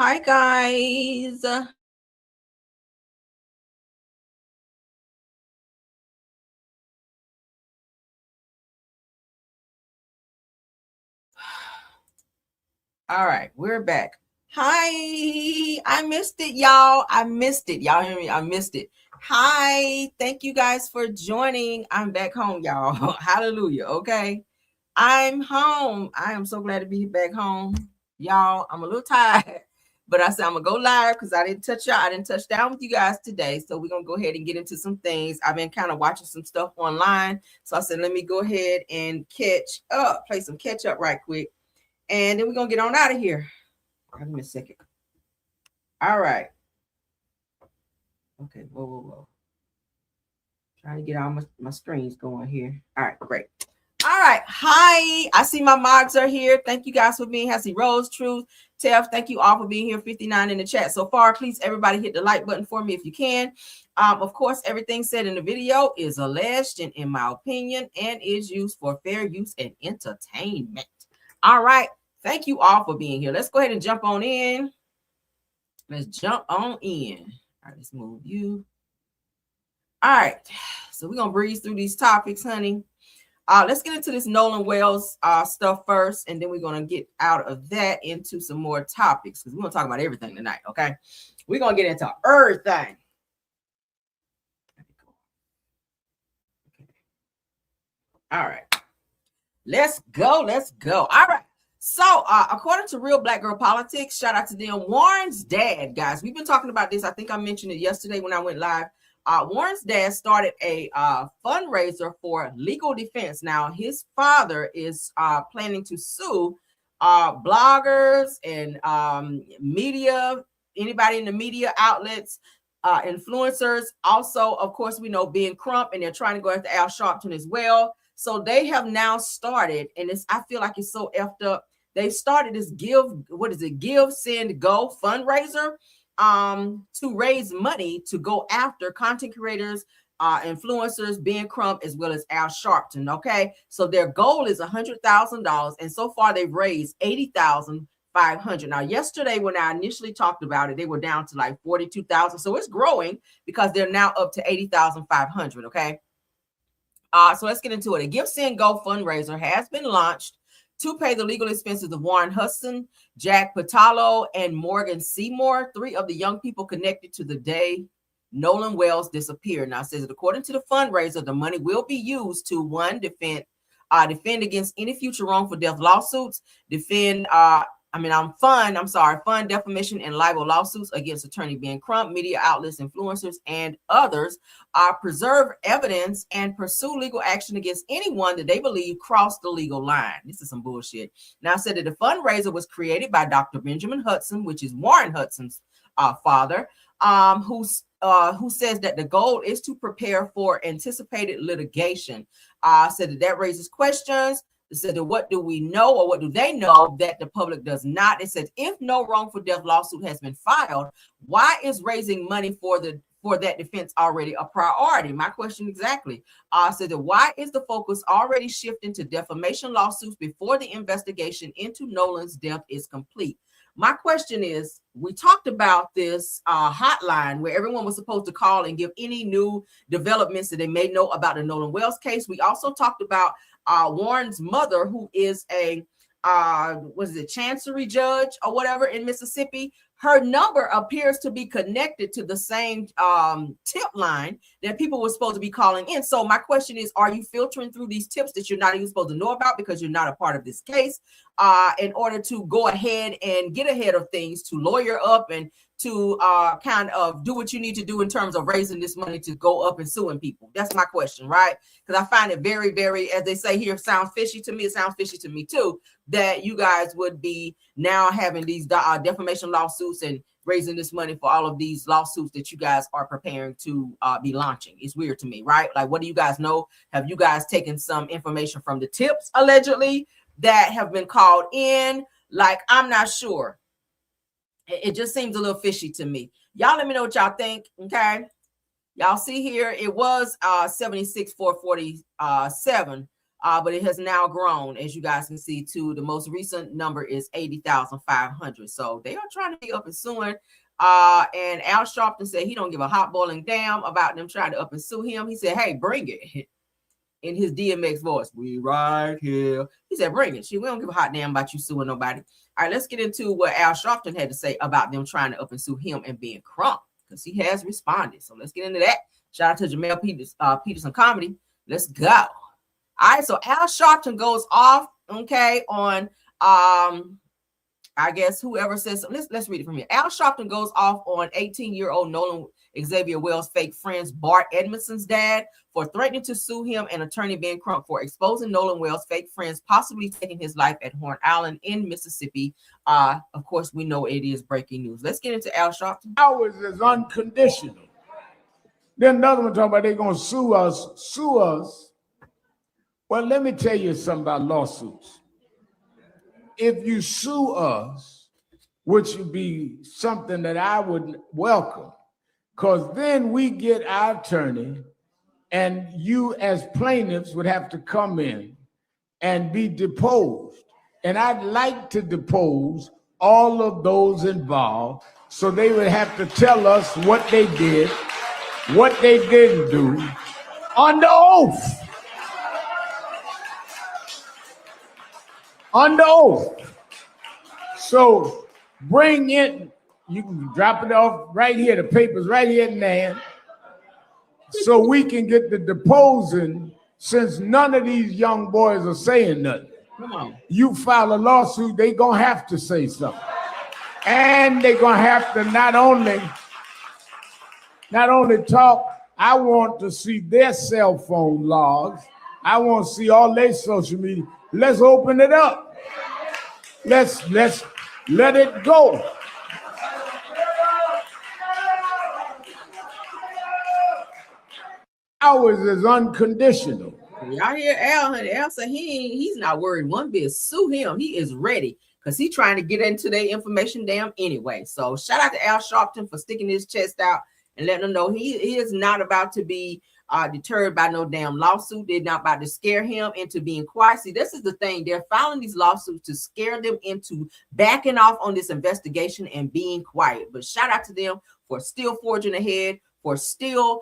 Hi, guys. All right, we're back. Hi, I missed it, y'all. I missed it. Y'all hear me? I missed it. Hi, thank you guys for joining. I'm back home, y'all. Hallelujah. Okay, I'm home. I am so glad to be back home, y'all. I'm a little tired, but I said I'm gonna go live because I didn't touch y'all. I didn't touch down with you guys today, so we're gonna go ahead and get into some things. I've been kind of watching some stuff online, so I said let me go ahead and catch up, play some catch up right quick, and then we're gonna get on out of here. Give me a second. All right. Okay. Whoa. Trying to get all my screens going here. All right, great. All right. Hi. I see my mods are here. Thank you guys for being here. I see Rose, Truth, Tev. Thank you all for being here. 59 in the chat so far. Please, everybody, hit the like button for me if you can. Of course, everything said in the video is alleged and, in my opinion, and is used for fair use and entertainment. All right. Thank you all for being here. Let's go ahead and jump on in. Let's jump on in. All right, let's move you. All right. So we're going to breeze through these topics, honey. Let's get into this Nolan Wells stuff first, and then we're going to get out of that into some more topics because we're going to talk about everything tonight, okay? We're going to get into everything. Okay. All right. Let's go. All right. So, according to Real Black Girl Politics, shout out to them, Warren's dad, guys. We've been talking about this. I think I mentioned it yesterday when I went live. Warren's dad started a fundraiser for legal defense. Now, his father is planning to sue bloggers and media, anybody in the media outlets, influencers. Also, of course, we know Ben Crump, and they're trying to go after Al Sharpton as well. So they have now started, and I feel like it's so effed up. They started this give, send, go fundraiser to raise money to go after content creators, influencers, Ben Crump, as well as Al Sharpton. Okay, so their goal is $100,000, and so far they've raised $80,500. Now, yesterday when I initially talked about it, they were down to like 42,000. So it's growing because they're now up to 80,500. Okay. So let's get into it. A Give, Send, Go fundraiser has been launched to pay the legal expenses of Warren Hudson, Jack Patalo, and Morgan Seymour, three of the young people connected to the day Nolan Wells disappeared. Now, it says that according to the fundraiser, the money will be used to, one, defend against any future wrongful death lawsuits, fund defamation and libel lawsuits against attorney Ben Crump, media outlets, influencers, and others, preserve evidence and pursue legal action against anyone that they believe crossed the legal line. This is some bullshit. Now, I said that the fundraiser was created by Dr. Benjamin Hudson, which is Warren Hudson's father, who says that the goal is to prepare for anticipated litigation. Said that raises questions. They said, what do we know, or what do they know that the public does not? It says, if no wrongful death lawsuit has been filed, why is raising money for that defense already a priority? My question exactly. Said that why is the focus already shifting to defamation lawsuits before the investigation into Nolan's death is complete? My question is, we talked about this hotline where everyone was supposed to call and give any new developments that they may know about the Nolan Wells case. We also talked about Warren's mother, who is a chancery judge or whatever in Mississippi. Her number appears to be connected to the same tip line that people were supposed to be calling in. So my question is, are you filtering through these tips that you're not even supposed to know about because you're not a part of this case, in order to go ahead and get ahead of things, to lawyer up and to kind of do what you need to do in terms of raising this money to go up and suing people? That's my question, right? Because I find it very, very, as they say here, sounds fishy to me. It sounds fishy to me too, that you guys would be now having these defamation lawsuits and raising this money for all of these lawsuits that you guys are preparing to be launching. It's weird to me, right? Like, what do you guys know? Have you guys taken some information from the tips allegedly that have been called in? Like, I'm not sure. It just seems a little fishy to me. Y'all let me know what y'all think, okay? Y'all see here, it was 76,447 but it has now grown, as you guys can see, to the most recent number is 80,500. So they are trying to be up and suing. And Al Sharpton said he don't give a hot boiling damn about them trying to up and sue him. He said, hey, bring it. In his DMX voice, we right here. He said, bring it. We don't give a hot damn about you suing nobody. All right, let's get into what Al Sharpton had to say about them trying to up and sue him and being crunk, because he has responded. So let's get into that. Shout out to Jamel Peterson Comedy. Let's go. All right, so Al Sharpton goes off, okay, on I guess whoever says, let's read it from here. Al Sharpton goes off on 18-year-old Nolan Xavier Wells' fake friends Bart Edmondson's dad for threatening to sue him and attorney Ben Crump for exposing Nolan Wells' fake friends possibly taking his life at Horn Island in Mississippi. Of course, we know it is breaking news. Let's get into Al Sharpton. Ours is unconditional. Then another one talking about they're going to sue us. Well, let me tell you something about lawsuits. If you sue us, which would be something that I would welcome, because then we get our attorney and you as plaintiffs would have to come in and be deposed. And I'd like to depose all of those involved so they would have to tell us what they did, what they didn't do, under oath. Under oath. So bring in, you can drop it off right here, the paper's right here, Nan, so we can get the deposing, since none of these young boys are saying nothing. Come on. You file a lawsuit, they gonna have to say something. And they gonna have to not only talk, I want to see their cell phone logs. I want to see all their social media. Let's open it up. Let's let it go. Ours is unconditional. Y'all hear Al, honey. Al said he's not worried one bit. Sue him. He is ready because he's trying to get into their information dam anyway. So shout out to Al Sharpton for sticking his chest out and letting them know he is not about to be deterred by no damn lawsuit. They're not about to scare him into being quiet. See, this is the thing. They're filing these lawsuits to scare them into backing off on this investigation and being quiet. But shout out to them for still forging ahead, for still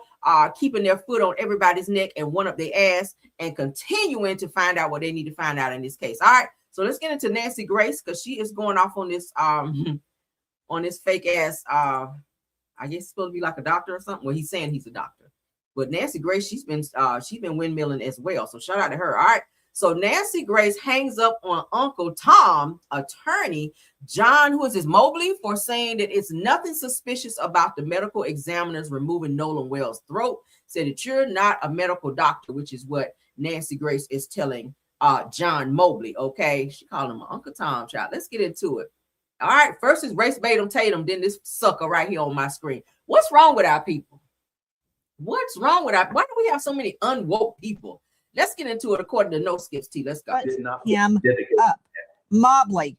keeping their foot on everybody's neck and one up their ass and continuing to find out what they need to find out in this case. All right, so let's get into Nancy Grace, because she is going off on this fake ass I guess it's supposed to be like a doctor or something. Well, he's saying he's a doctor. But Nancy Grace, she's been windmilling as well. So shout out to her. All right. So Nancy Grace hangs up on Uncle Tom, attorney John, who is his Mobley, for saying that it's nothing suspicious about the medical examiners removing Nolan Wells' throat. Said that you're not a medical doctor, which is what Nancy Grace is telling John Mobley. Okay. She called him Uncle Tom, child. Let's get into it. All right. First is Race Batum Tatum, then this sucker right here on my screen. What's wrong with our people? What's wrong with our? Why do we have so many unwoke people? Let's get into it according to No Skips T. Let's go. Him up. Mobley,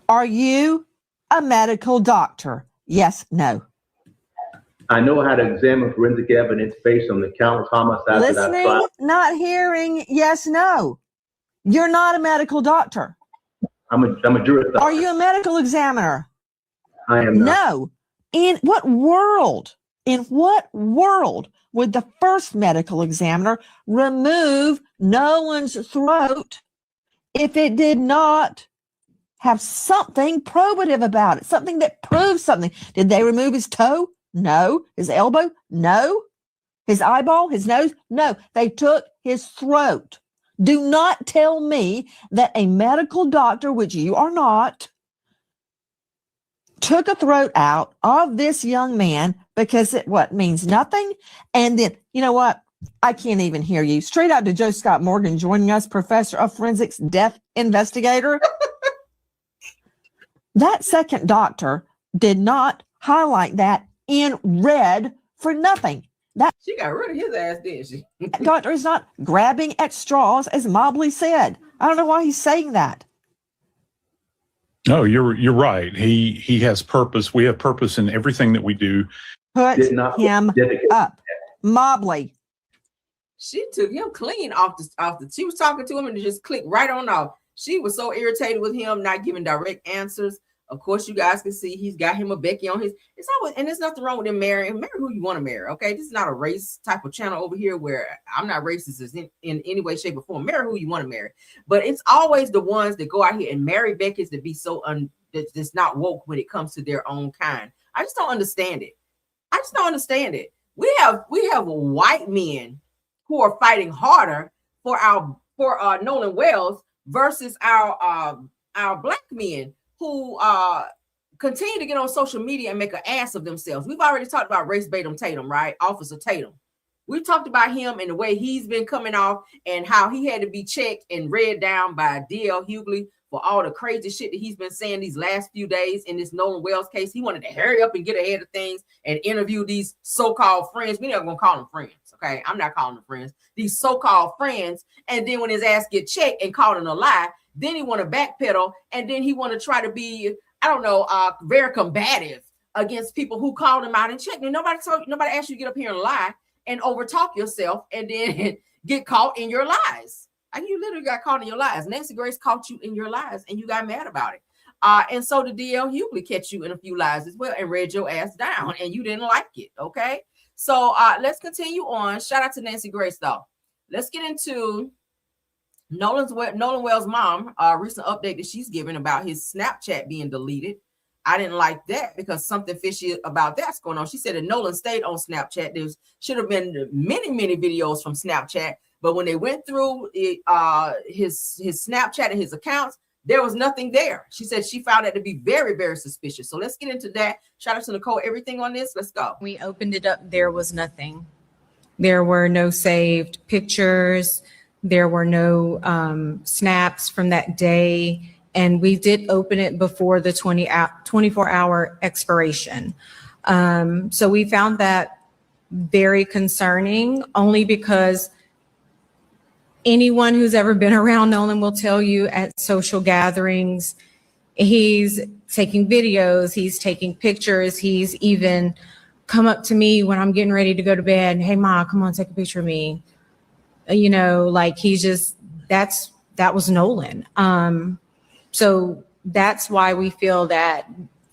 are you a medical doctor? Yes, no. I know how to examine forensic evidence based on the countless homicides that I've filed. Not hearing, yes, no. You're not a medical doctor. I'm a jurist. Are you a medical examiner? I am not. No. In what world? In what world would the first medical examiner remove Nolan's throat if it did not have something probative about it, something that proves something? Did they remove his toe? No. His elbow? No. His eyeball? His nose? No. They took his throat. Do not tell me that a medical doctor, which you are not, took a throat out of this young man because it means nothing. And then, you know what? I can't even hear you. Straight out to Joe Scott Morgan joining us, professor of forensics, death investigator. That second doctor did not highlight that in red for nothing. That she got rid of his ass, didn't she? Doctor is not grabbing at straws, as Mobley said. I don't know why he's saying that. No, you're right. He has purpose. We have purpose in everything that we do. Put him up. Mobley. She took him clean off the. She was talking to him and it just clicked right on off. She was so irritated with him not giving direct answers. Of course, you guys can see he's got him a Becky on his. It's always, and there's nothing wrong with him marrying. Marry who you want to marry. Okay, this is not a race type of channel over here where I'm not racist in any way, shape, or form. Marry who you want to marry, but it's always the ones that go out here and marry Becky's that be so that's not woke when it comes to their own kind. I just don't understand it. I just don't understand it. We have white men who are fighting harder for Nolan Wells versus our black men who continue to get on social media and make an ass of themselves. We've already talked about Race Batum Tatum, right? Officer Tatum. We talked about him and the way he's been coming off and how he had to be checked and read down by D.L. Hughley for all the crazy shit that he's been saying these last few days in this Nolan Wells case. He wanted to hurry up and get ahead of things and interview these so-called friends. We're not going to call them friends, okay? I'm not calling them friends. These so-called friends. And then when his ass get checked and caught in a lie, then he want to backpedal, and then he want to try to be, I don't know, very combative against people who called him out and checked. And nobody asked you to get up here and lie and overtalk yourself and then get caught in your lies. Like, you literally got caught in your lies. Nancy Grace caught you in your lies, and you got mad about it. And so did D.L. Hughley catch you in a few lies as well and read your ass down, and you didn't like it, okay? So let's continue on. Shout out to Nancy Grace, though. Let's get into Nolan Wells' mom, recent update that she's given about his Snapchat being deleted. I didn't like that because something fishy about that's going on. She said that Nolan stayed on Snapchat. There should have been many videos from Snapchat, but when they went through his Snapchat and his accounts, there was nothing there. She said she found that to be very, very suspicious. So let's get into that. Shout out to Nicole, everything on this. Let's go. We opened it up. There was nothing. There were no saved pictures. There were no snaps from that day. And we did open it before the 24-hour expiration. So we found that very concerning, only because anyone who's ever been around Nolan will tell you at social gatherings, he's taking videos, he's taking pictures, he's even come up to me when I'm getting ready to go to bed. Hey, Ma, come on, take a picture of me. You know, like he's just, that was Nolan. So that's why we feel that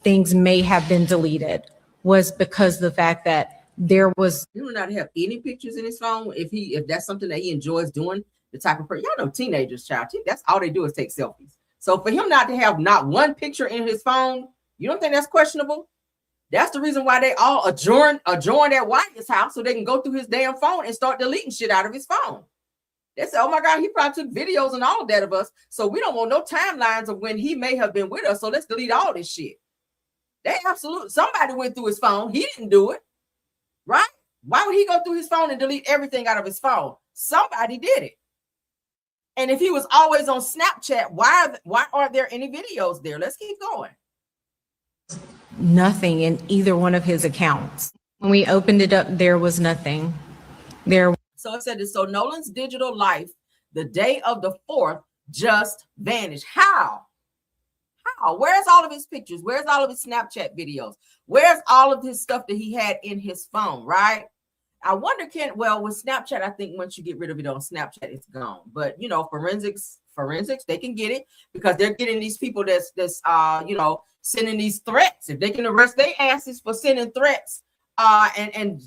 things may have been deleted, was because of the fact that there was. You do not have any pictures in his phone. If that's something that he enjoys doing, the type of person, y'all know teenagers, child, that's all they do is take selfies. So for him not to have not one picture in his phone, you don't think that's questionable? That's the reason why they all adjourned at Wyatt's house, so they can go through his damn phone and start deleting shit out of his phone. They said, oh my God, he probably took videos and all of that of us. So we don't want no timelines of when he may have been with us. So let's delete all this shit. They absolutely, somebody went through his phone. He didn't do it, right? Why would he go through his phone and delete everything out of his phone? Somebody did it. And if he was always on Snapchat, why aren't there any videos there? Let's keep going. Nothing in either one of his accounts. When we opened it up, there was nothing there. So it said, so Nolan's digital life, the day of the 4th, just vanished. How? Where's all of his pictures? Where's all of his Snapchat videos? Where's all of his stuff that he had in his phone, right? I wonder, with Snapchat, I think once you get rid of it on Snapchat, it's gone. But, you know, forensics, they can get it because they're getting these people that's sending these threats. If they can arrest their asses for sending threats and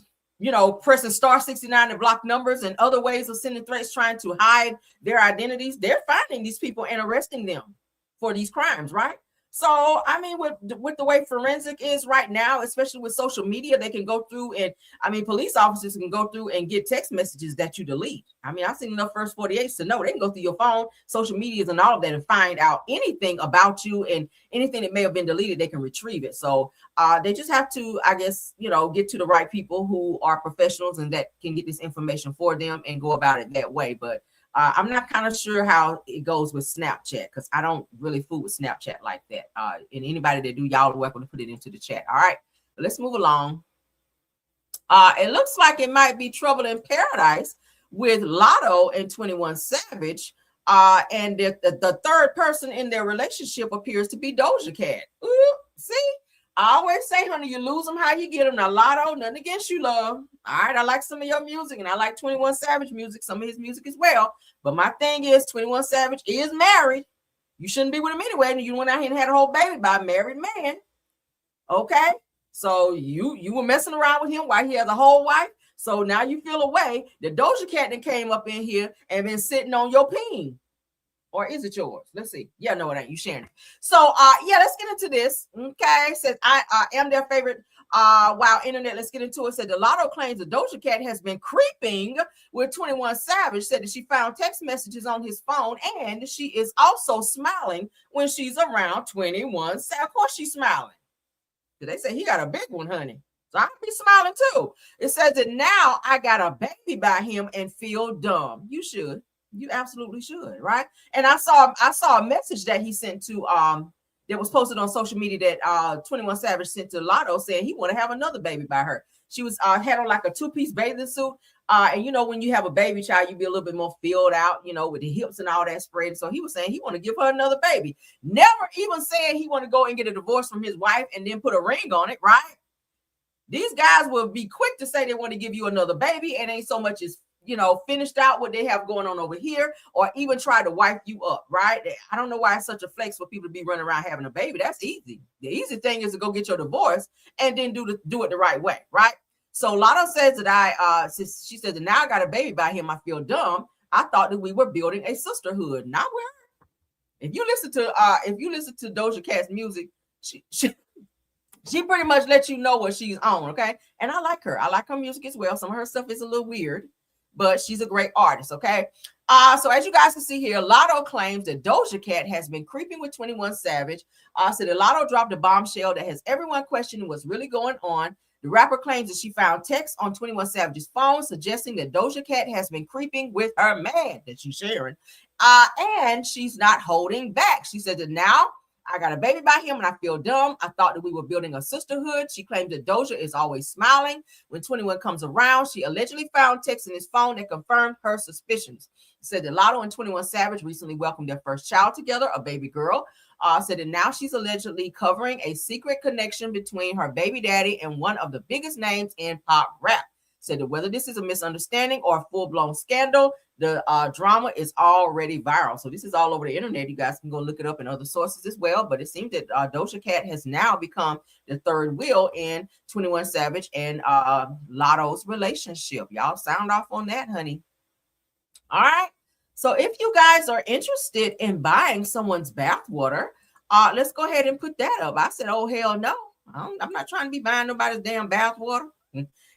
pressing *69 to block numbers and other ways of sending threats, trying to hide their identities, they're finding these people and arresting them for these crimes, right? So, I mean, with the way forensic is right now, especially with social media, they can go through and, police officers can go through and get text messages that you delete. I've seen enough First 48s to know they can go through your phone, social medias and all of that and find out anything about you, and anything that may have been deleted, they can retrieve it. So they just have to, I guess, get to the right people who are professionals and that can get this information for them and go about it that way. But I'm not kind of sure how it goes with Snapchat because I don't really fool with Snapchat like that. And anybody that do, y'all are welcome to put it into the chat. All right, but let's move along. It looks like it might be trouble in paradise with Latto and 21 Savage. And the third person in their relationship appears to be Doja Cat. Ooh, see? I always say, honey, you lose them how you get them. Now, Latto, nothing against you, love. All right, I like some of your music, and I like 21 Savage music, some of his music as well. But my thing is, 21 Savage is married. You shouldn't be with him anyway. And you went out here and had a whole baby by a married man. Okay? So you were messing around with him while he has a whole wife. So now you feel a way that Doja Cat that came up in here and been sitting on your peen. Or is it yours? Let's see. Yeah, no, it ain't. You sharing it. So yeah, let's get into this. Okay. Says I am their favorite wow internet. Let's get into it. Said the Latto claims that Doja Cat has been creeping with 21 Savage. Said that she found text messages on his phone, and she is also smiling when she's around 21 Savage. Of course she's smiling. They say he got a big one, honey. So I'll be smiling too. It says that now I got a baby by him and feel dumb. You should. You absolutely should, right? And I saw a message that he sent to that was posted on social media that 21 Savage sent to Latto saying he want to have another baby by her. She was had on like a two-piece bathing suit. And you know, when you have a baby child, you be a little bit more filled out, you know, with the hips and all that spread. So he was saying he want to give her another baby. Never even saying he want to go and get a divorce from his wife and then put a ring on it, right? These guys will be quick to say they want to give you another baby and ain't so much as, you know, finished out what they have going on over here, or even try to wipe you up, right? I don't know why it's such a flex for people to be running around having a baby. That's easy. The easy thing is to go get your divorce and then do it the right way, right? So Latto says that she said that now I got a baby by him, I feel dumb. I thought that we were building a sisterhood. Not with her. If you listen to Doja Cat's music, she pretty much lets you know what she's on, okay? And I like her. I like her music as well. Some of her stuff is a little weird, but she's a great artist, okay? So as you guys can see here, Latto claims that Doja Cat has been creeping with 21 Savage. So the Latto dropped a bombshell that has everyone questioning what's really going on. The rapper claims that she found texts on 21 Savage's phone suggesting that Doja Cat has been creeping with her man that she's sharing. And she's not holding back. She said that now I got a baby by him and I feel dumb. I thought that we were building a sisterhood. She claims that Doja is always smiling when 21 comes around. She allegedly found texts in his phone that confirmed her suspicions. Said that Latto and 21 Savage recently welcomed their first child together, a baby girl. Said that now she's allegedly covering a secret connection between her baby daddy and one of the biggest names in pop rap. Said that whether this is a misunderstanding or a full-blown scandal, the drama is already viral. So this is all over the internet. You guys can go look it up in other sources as well. But it seems that Doja Cat has now become the third wheel in 21 Savage and Latto's relationship. Y'all sound off on that, honey. All right. So if you guys are interested in buying someone's bathwater, let's go ahead and put that up. I said, oh, hell no. I'm not trying to be buying nobody's damn bathwater.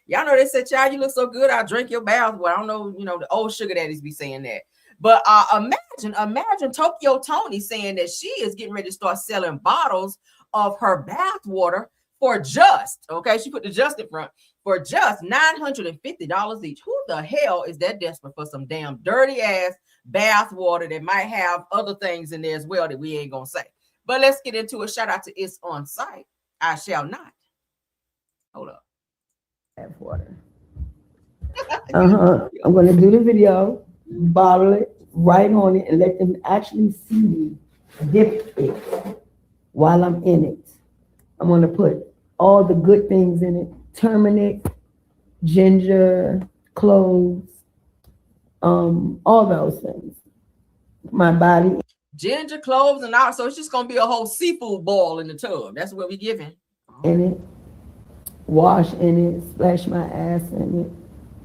Y'all know they said, child, you look so good, I'll drink your bathwater. I don't know, you know, the old sugar daddies be saying that. But imagine Tokyo Toni saying that she is getting ready to start selling bottles of her bathwater for just, okay, she put the just in front, for just $950 each. Who the hell is that desperate for some damn dirty ass bathwater that might have other things in there as well that we ain't gonna say? But let's get into it. Shout out to It's On Site. I shall not. Hold up. Water. I'm going to do the video, bottle it, write on it, and let them actually see me dip it while I'm in it. I'm going to put all the good things in it: turmeric, ginger, cloves, all those things. My body. Ginger, cloves, and all. So it's just going to be a whole seafood boil in the tub. That's what we're giving. In it. Wash in it, splash my ass in it,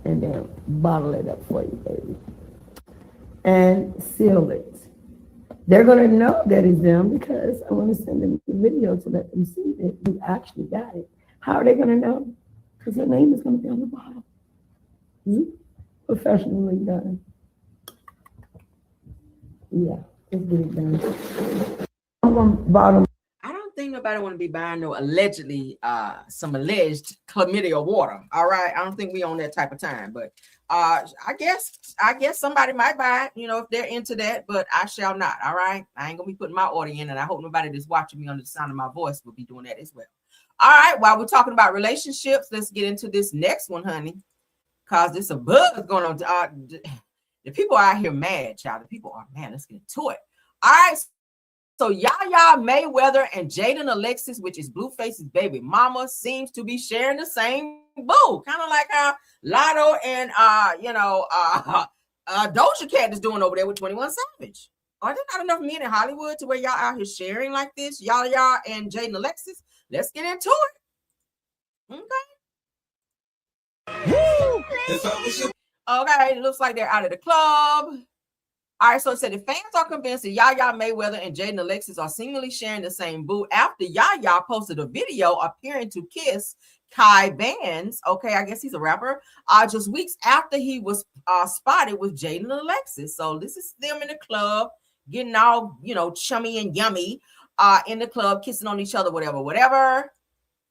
and then bottle it up for you, baby. And seal it. They're going to know that it's them because I want to send them the video to let them see that you actually got it. How are they going to know? Because your name is going to be on the bottle. Professionally done. Yeah, let's get it done. I'm going to bottle. I don't think nobody want to be buying no some alleged chlamydia water. All right. I don't think we on that type of time, but I guess somebody might buy it, you know, if they're into that, but I shall not. All right. I ain't gonna be putting my order in, and I hope nobody that's watching me under the sound of my voice will be doing that as well. All right. While we're talking about relationships, let's get into this next one, honey, because there's a buzz going on. The people are out here mad, child. The people are mad. Let's get into it. All right. So Yaya Mayweather and Jaden Alexis, which is Blueface's baby mama, seems to be sharing the same boo. Kind of like how Latto and Doja Cat is doing over there with 21 Savage. Are there not enough men in Hollywood to where y'all out here sharing like this? Yaya and Jaden Alexis. Let's get into it. Okay. Okay, it looks like they're out of the club. All right, so it said the fans are convinced that Yaya Mayweather and Jaden Alexis are seemingly sharing the same boo after Yaya posted a video appearing to kiss Kai Bands. Okay, I guess he's a rapper. Just weeks after he was spotted with Jaden Alexis. So this is them in the club getting all, chummy and yummy in the club, kissing on each other, whatever.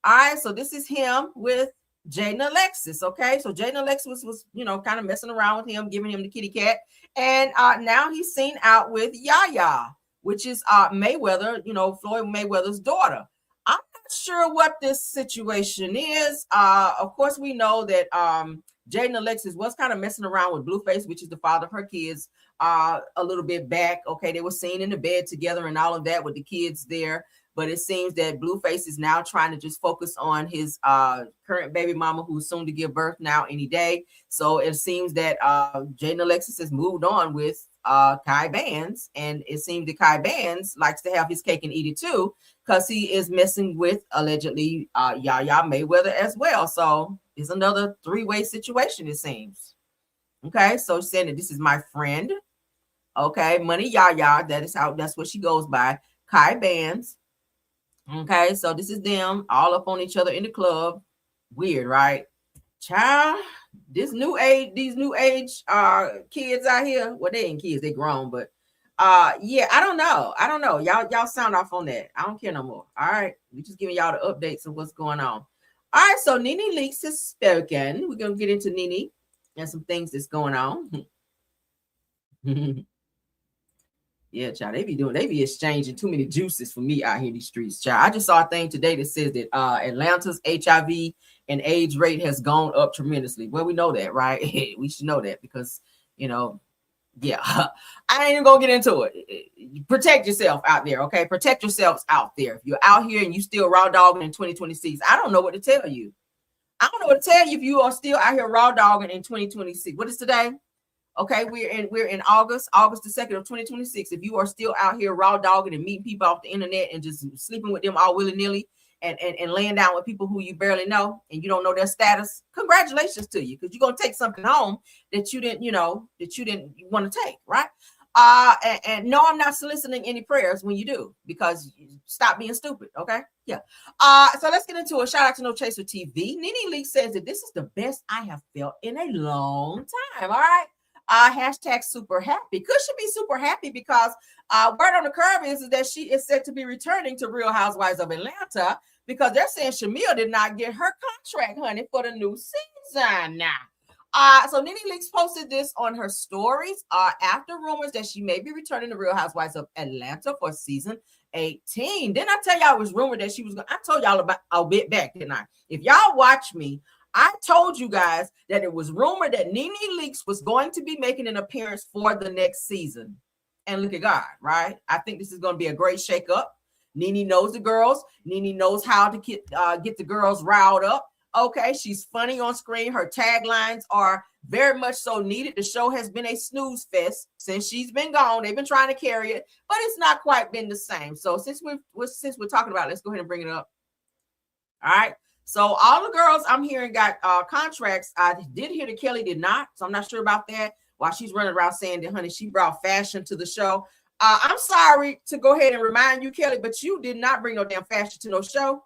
All right, so this is him with Jaden Alexis. Okay, so Jaden Alexis was kind of messing around with him, giving him the kitty cat. And now he's seen out with Yaya, which is Mayweather, Floyd Mayweather's daughter. I'm not sure what this situation is. Of course, we know that Jaden Alexis was kind of messing around with Blueface, which is the father of her kids, a little bit back. Okay, they were seen in the bed together and all of that with the kids there. But it seems that Blueface is now trying to just focus on his current baby mama, who's soon to give birth now any day. So it seems that Jaden Alexis has moved on with Kai Bands. And it seems that Kai Bands likes to have his cake and eat it too, because he is messing with allegedly Yaya Mayweather as well. So it's another three-way situation, it seems. Okay, so saying that this is my friend. Okay, Money Yaya, that's what she goes by. Kai Bands. Okay, so this is them all up on each other in the club. Weird, right? Child, these new age kids out here. Well, they ain't kids, they grown, but yeah, I don't know. Y'all sound off on that. I don't care no more. All right, we just giving y'all the updates of what's going on. All right, so Nene Leakes has spoken. We're gonna get into Nene and some things that's going on. Yeah, child, they be exchanging too many juices for me out here in these streets, child. I just saw a thing today that says that Atlanta's HIV and AIDS rate has gone up tremendously. Well, we know that, right? We should know that because, yeah, I ain't even gonna get into it. Protect yourself out there, okay? Protect yourselves out there. If you're out here and you still raw dogging in 2026, I don't know what to tell you. I don't know what to tell you if you are still out here raw dogging in 2026. What is today? Okay, we're in August the 2nd of 2026. If you are still out here raw dogging and meeting people off the internet and just sleeping with them all willy-nilly and laying down with people who you barely know and you don't know their status, congratulations to you, because you're gonna take something home that you didn't want to take, right? And no, I'm not soliciting any prayers when you do, because stop being stupid, okay? Yeah. So let's get into a shout out to No Chaser TV. Nene Leakes says that this is the best I have felt in a long time. All right. Hashtag super happy. Could she be super happy because word on the curve is that she is said to be returning to Real Housewives of Atlanta, because they're saying Shamea did not get her contract, honey, for the new season now. So Nene Leakes posted this on her stories after rumors that she may be returning to Real Housewives of Atlanta for season 18. Didn't I tell y'all it was rumored that she was going? I told y'all about a bit back, didn't I? If y'all watch me, I told you guys that it was rumored that Nene Leakes was going to be making an appearance for the next season. And look at God, right? I think this is going to be a great shakeup. Nene knows the girls. Nene knows how to get the girls riled up. Okay, she's funny on screen. Her taglines are very much so needed. The show has been a snooze fest since she's been gone. They've been trying to carry it, but it's not quite been the same. So since we're talking about it, let's go ahead and bring it up. All right. So all the girls I'm hearing got contracts. I did hear that Kelly did not, so I'm not sure about that. While she's running around saying that, honey, she brought fashion to the show. I'm sorry to go ahead and remind you, Kelly, but you did not bring no damn fashion to no show.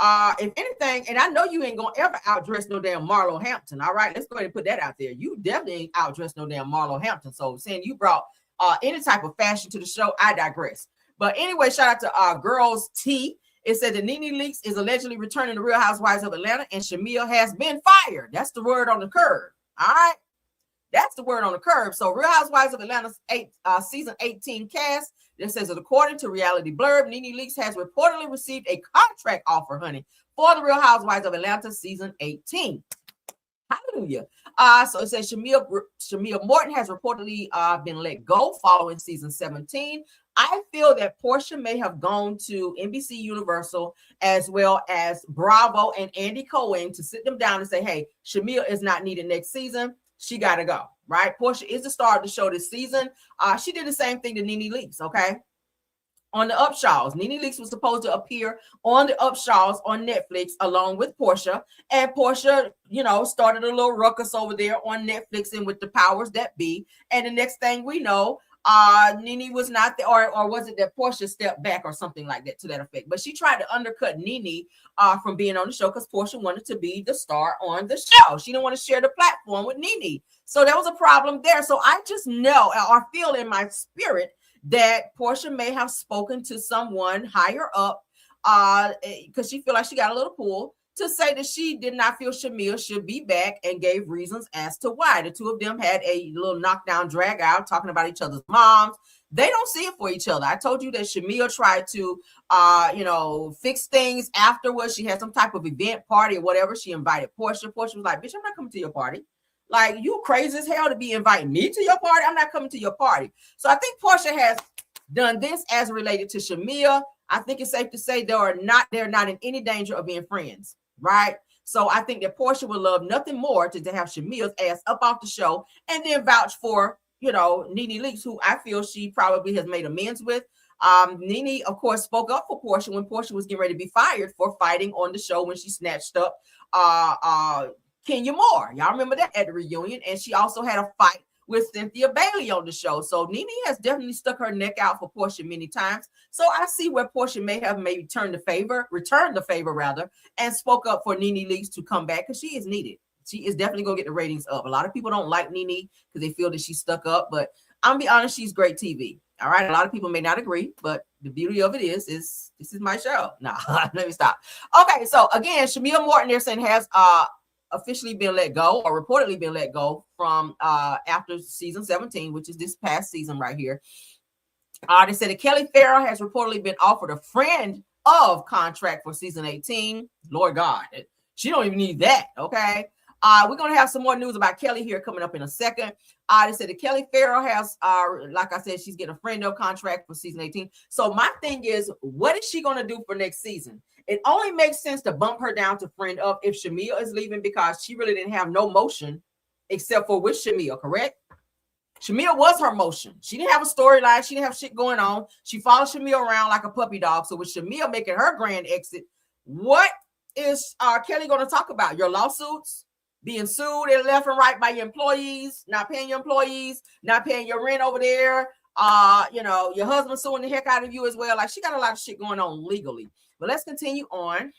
If anything, and I know you ain't gonna ever outdress no damn Marlo Hampton. All right, let's go ahead and put that out there. You definitely ain't outdressed no damn Marlo Hampton. So saying you brought any type of fashion to the show, I digress. But anyway, shout out to Girls T. It said that Nene Leakes is allegedly returning to Real Housewives of Atlanta, and Shamea has been fired. That's the word on the curve. All right. That's the word on the curve. So Real Housewives of Atlanta's season 18 cast, that says that according to Reality Blurb, Nene Leakes has reportedly received a contract offer, honey, for the Real Housewives of Atlanta season 18. Hallelujah. So it says Shamea Morton has reportedly been let go following season 17. I feel that Portia may have gone to NBC Universal as well as Bravo and Andy Cohen to sit them down and say, hey, Shamea is not needed next season. She got to go, right? Portia is the star of the show this season. She did the same thing to Nene Leakes, okay? On the Upshaws. Nene Leakes was supposed to appear on the Upshaws on Netflix along with Portia. And Portia, started a little ruckus over there on Netflix and with the powers that be. And the next thing we know, Nene was not there, or was it that Portia stepped back or something like that to that effect? But she tried to undercut Nene from being on the show because Portia wanted to be the star on the show. She didn't want to share the platform with Nene. So there was a problem there. So I just know or feel in my spirit that Portia may have spoken to someone higher up because she feel like she got a little pull to say that she did not feel Shamea should be back and gave reasons as to why. The two of them had a little knockdown drag out talking about each other's moms. They don't see it for each other. I told you that Shamea tried to, fix things afterwards. She had some type of event party or whatever. She invited Portia. Portia was like, bitch, I'm not coming to your party. Like, you crazy as hell to be inviting me to your party. I'm not coming to your party. So I think Portia has done this as related to Shamea. I think it's safe to say they're not in any danger of being friends, right? So I think that Portia would love nothing more to have Shamea's ass up off the show and then vouch for, Nene Leakes, who I feel she probably has made amends with. Nene, of course, spoke up for Portia when Portia was getting ready to be fired for fighting on the show when she snatched up Kenya Moore. Y'all remember that at the reunion? And she also had a fight with Cynthia Bailey on the show. So Nene has definitely stuck her neck out for Portia many times. So I see where Portia may have returned the favor rather, and spoke up for Nene Leakes to come back because she is needed. She is definitely going to get the ratings up. A lot of people don't like Nene because they feel that she's stuck up, but I'm gonna be honest, she's great TV. All right. A lot of people may not agree, but the beauty of it is this is my show. Nah, let me stop. Okay. So again, Shamea Morton, they're saying has officially been let go or reportedly been let go from after season 17, which is this past season right here. They said that Kelly Ferrell has reportedly been offered a friend of contract for season 18. Lord God, she don't even need that. Okay. We're going to have some more news about Kelly here coming up in a second. They said that Kelly Ferrell has, like I said, she's getting a friend of contract for season 18. So my thing is, what is she going to do for next season? It only makes sense to bump her down to friend of if Shamea is leaving because she really didn't have no motion except for with Shamea, correct? Shamea was her motion. She didn't have a storyline. She didn't have shit going on. She followed Shamea around like a puppy dog. So with Shamea making her grand exit, what is Kelly going to talk about? Your lawsuits? Being sued and left and right by your employees, not paying your employees, not paying your rent over there. Your husband suing the heck out of you as well. Like, she got a lot of shit going on legally. But let's continue on.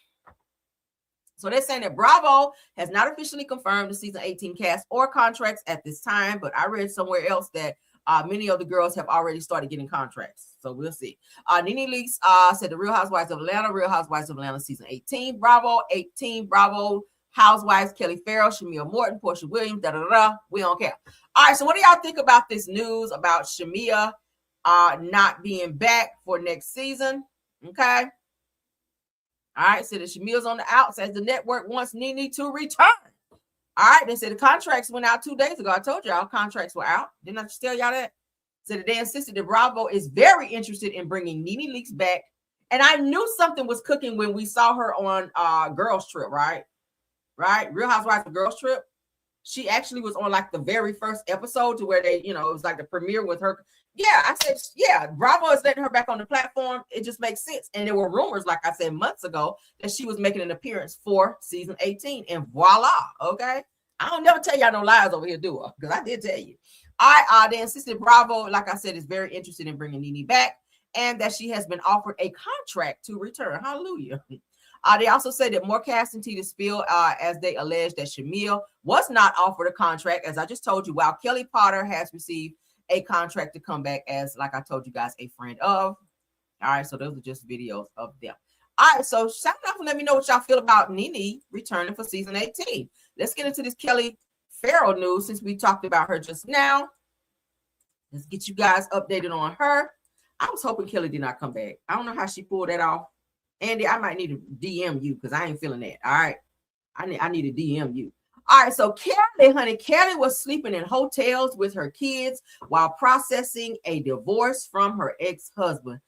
So they're saying that Bravo has not officially confirmed the season 18 cast or contracts at this time, but I read somewhere else that many of the girls have already started getting contracts. So we'll see. Nene Leakes said the Real Housewives of Atlanta season 18, Bravo 18, Bravo Housewives, Kelly Ferrell, Shamea Morton, Portia Williams, we don't care. All right, so what do y'all think about this news about Shamea not being back for next season? Okay. All right, so the Shamea's on the out, says the network wants Nene to return. All right, they said the contracts went out 2 days ago. I told y'all contracts were out. Didn't I just tell y'all that? So they insisted that Bravo is very interested in bringing Nene Leakes back. And I knew something was cooking when we saw her on Girls Trip, right? Real Housewives of Girls Trip. She actually was on like the very first episode to where they, it was like the premiere with her. Yeah, I said, yeah, Bravo is letting her back on the platform. It just makes sense. And there were rumors, like I said, months ago, that she was making an appearance for season 18. And voila, okay? I don't never tell y'all no lies over here, do I? Because I did tell you. They insisted Bravo, like I said, is very interested in bringing Nene back and that she has been offered a contract to return. Hallelujah. They also say that more casting tea to spill as they allege that Shamea was not offered a contract, as I just told you, while Kelly Potter has received a contract to come back as, like I told you guys, a friend of. All right, so those are just videos of them. All right, so shout out and let me know what y'all feel about Nene returning for season 18. Let's get into this Kelly Ferrell news since we talked about her just now. Let's get you guys updated on her. I was hoping Kelly did not come back. I don't know how she pulled that off. Andy, I might need to DM you because I ain't feeling that. All right. I need to DM you. All right, so Kelly, honey, Kelly was sleeping in hotels with her kids while processing a divorce from her ex-husband.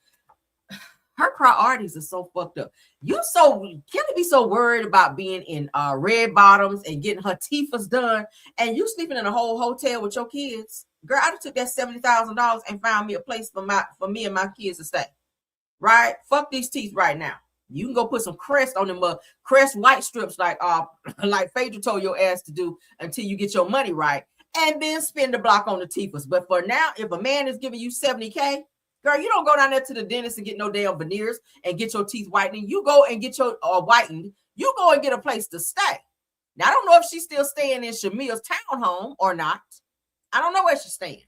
Her priorities are so fucked up. Kelly be so worried about being in red bottoms and getting her teethers done, and you sleeping in a whole hotel with your kids. Girl, I took that $70,000 and found me a place for me and my kids to stay. Right? Fuck these teeth right now. You can go put some Crest on them, Crest white strips like Phaedra told your ass to do until you get your money right, and then spend the block on the teethers. But for now, if a man is giving you $70K, girl, you don't go down there to the dentist and get no damn veneers and get your teeth whitening. You go and get your whitened. You go and get a place to stay. Now, I don't know if she's still staying in Shamea's townhome or not. I don't know where she's staying.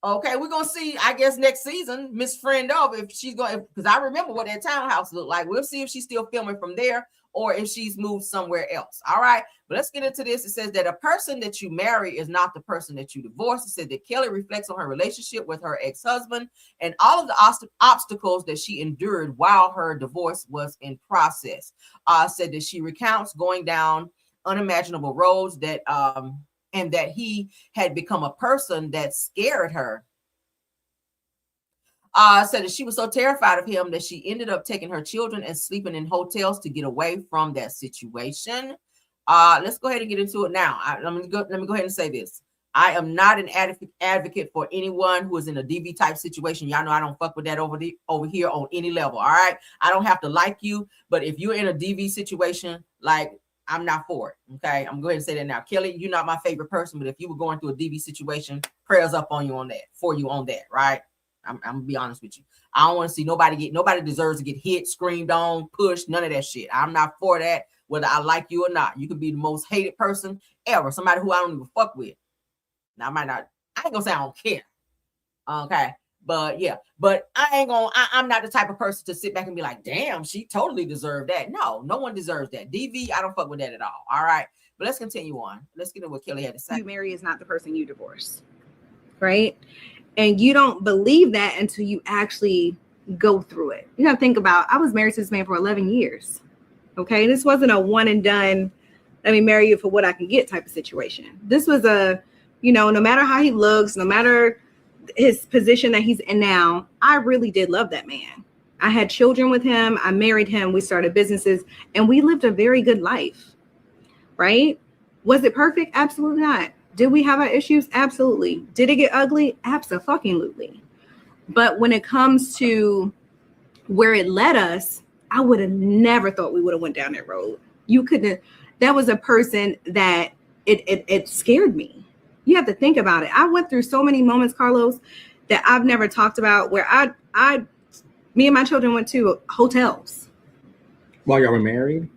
Okay, we're gonna see, I guess, next season, Miss Friend of, if she's going, because I remember what that townhouse looked like. We'll see if she's still filming from there or if she's moved somewhere else. All right, but let's get into this. It says that a person that you marry is not the person that you divorce. It said that Kelly reflects on her relationship with her ex-husband and all of the obstacles that she endured while her divorce was in process. Said that she recounts going down unimaginable roads that and that he had become a person that scared her. Said that she was so terrified of him that she ended up taking her children and sleeping in hotels to get away from that situation. Let's go ahead and get into it now. Let me go ahead and say this. I am not an advocate for anyone who is in a DV type situation. Y'all know I don't fuck with that over here on any level. All right. I don't have to like you, but if you're in a DV situation, like, I'm not for it. Okay. I'm going to say that now. Kelly, you're not my favorite person, but if you were going through a DV situation, prayers up on you on that, for you on that, right? I'm gonna be honest with you. I don't want to see nobody deserves to get hit, screamed on, pushed, none of that shit. I'm not for that, whether I like you or not. You could be the most hated person ever, somebody who I don't even fuck with. Now, I ain't gonna say I don't care. Okay. But yeah, but I'm not the type of person to sit back and be like, damn, she totally deserved that. No one deserves that. DV, I don't fuck with that at all. All right. But let's continue on. Let's get into what Kelly had to say. You marry is not the person you divorce. Right? And you don't believe that until you actually go through it. You have to think about, I was married to this man for 11 years. Okay. This wasn't a one and done, let me marry you for what I can get type of situation. This was no matter how he looks, no matter his position that he's in now, I really did love that man. I had children with him. I married him. We started businesses and we lived a very good life, right? Was it perfect? Absolutely not. Did we have our issues? Absolutely. Did it get ugly? Absolutely. But when it comes to where it led us, I would have never thought we would have went down that road. You couldn't. That was a person that it scared me. You have to think about it. I went through so many moments, Carlos, that I've never talked about where me and my children went to hotels. While y'all were married?